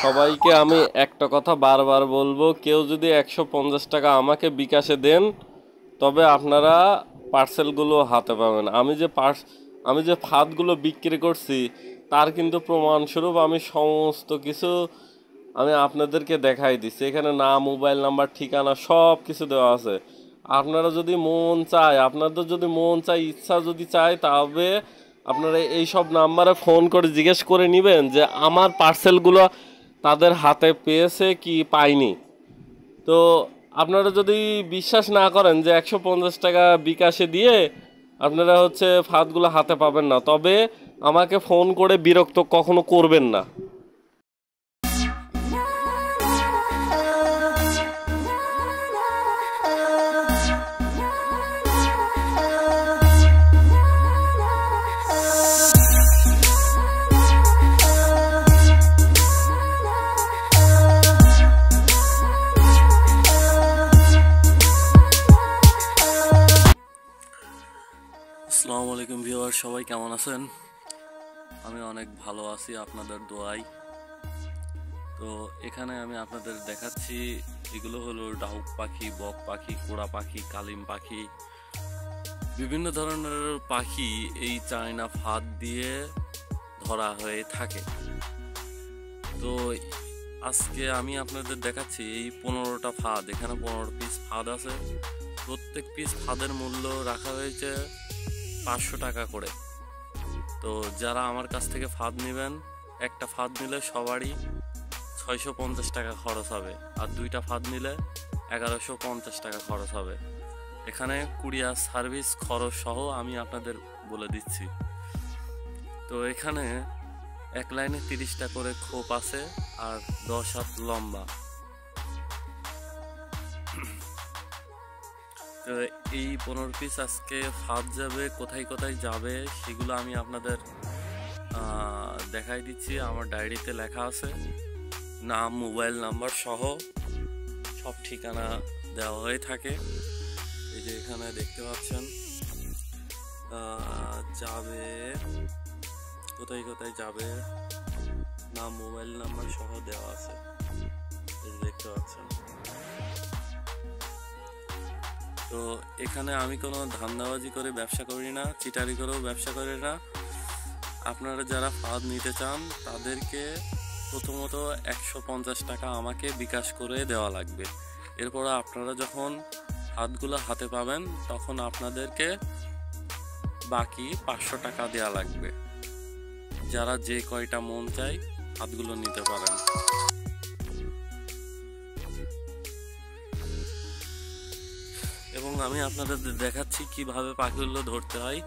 সবাইকে আমি একটা কথা বারবার বলবো, কেউ যদি 150 টাকা আমাকে বিকাশে দেন তবে আপনারা পার্সেলগুলো হাতে পাবেন। আমি যে ফাঁদগুলো বিক্রি করছি তার কিন্তু প্রমাণস্বরূপ আমি সমস্ত কিছু আমি আপনাদেরকে দেখাই দিচ্ছি। এখানে নাম, মোবাইল নাম্বার, ঠিকানা সব কিছু দেওয়া আছে। আপনারা যদি মন চায়, আপনাদের যদি মন চায়, ইচ্ছা যদি চায়, তবে আপনারা এই সব নাম্বারে ফোন করে জিজ্ঞেস করে নেবেন যে আমার পার্সেলগুলো তাদের হাতে পেয়েছে কি পায়নি। তো আপনারা যদি বিশ্বাস না করেন যে 150 টাকা বিকাশে দিয়ে আপনারা ফাঁদগুলো হাতে পাবেন না, তবে আমাকে ফোন করে বিরক্ত কখনো করবেন না। আসসালামু আলাইকুম ভিউয়ার, সবাই কেমন আছেন? আমি অনেক ভালো আছি আপনাদের দোয়ায়। তো এখানে আমি আপনাদের দেখাচ্ছি, এগুলো হলো ডাউক পাখি, বক পাখি, কোড়া পাখি, কালিম পাখি, বিভিন্ন ধরনের পাখি এই চায়না ফাঁদ দিয়ে ধরা হয়ে থাকে। তো আজকে আমি আপনাদের দেখাচ্ছি এই 15টা ফাঁদ। এখানে 15 পিস ফাঁদ আছে। প্রত্যেক পিস ফাঁদের মূল্য রাখা হয়েছে 500 টাকা করে। তো যারা আমার কাছ থেকে ফাঁদ নেবেন, একটা ফাঁদ নিলে সবারই 650 টাকা খরচ হবে, আর 2টা ফাঁদ নিলে 1150 টাকা খরচ হবে। এখানে কুরিয়ার সার্ভিস খরচ সহ আমি আপনাদের বলে দিচ্ছি। তো এখানে এক লাইনে 30টা করে খোপ আছে আর 10 হাত লম্বা। তো এই 15 পিস আজকে ফাঁদ যাবে, কোথায় কোথায় যাবে সেগুলো আমি আপনাদের দেখাই দিচ্ছি। আমার ডায়েরিতে লেখা আছে, নাম, মোবাইল নাম্বার সহ সব ঠিকানা দেওয়া হয়ে থাকে। এই যে এখানে দেখতে পাচ্ছেন যাবে, কোথায় কোথায় যাবে, নাম, মোবাইল নাম্বার সহ দেওয়া আছে, এই যে দেখতে পাচ্ছেন। তো এখানে আমি কোনো ধান্দাবাজি করে ব্যবসা করি না, চিটারি করেও ব্যবসা করি না। আপনারা যারা ফাঁদ নিতে চান তাদেরকে প্রথমত 150 টাকা আমাকে বিকাশ করে দেওয়া লাগবে। এরপর আপনারা যখন ফাঁদগুলো হাতে পাবেন তখন আপনাদেরকে বাকি 500 টাকা দেওয়া লাগবে। যারা যে কয়টা মন চায় ফাঁদগুলো নিতে পারেন। এবং আমি আপনাদের দেখাচ্ছি কিভাবে পাখিগুলো ধরতে হয়।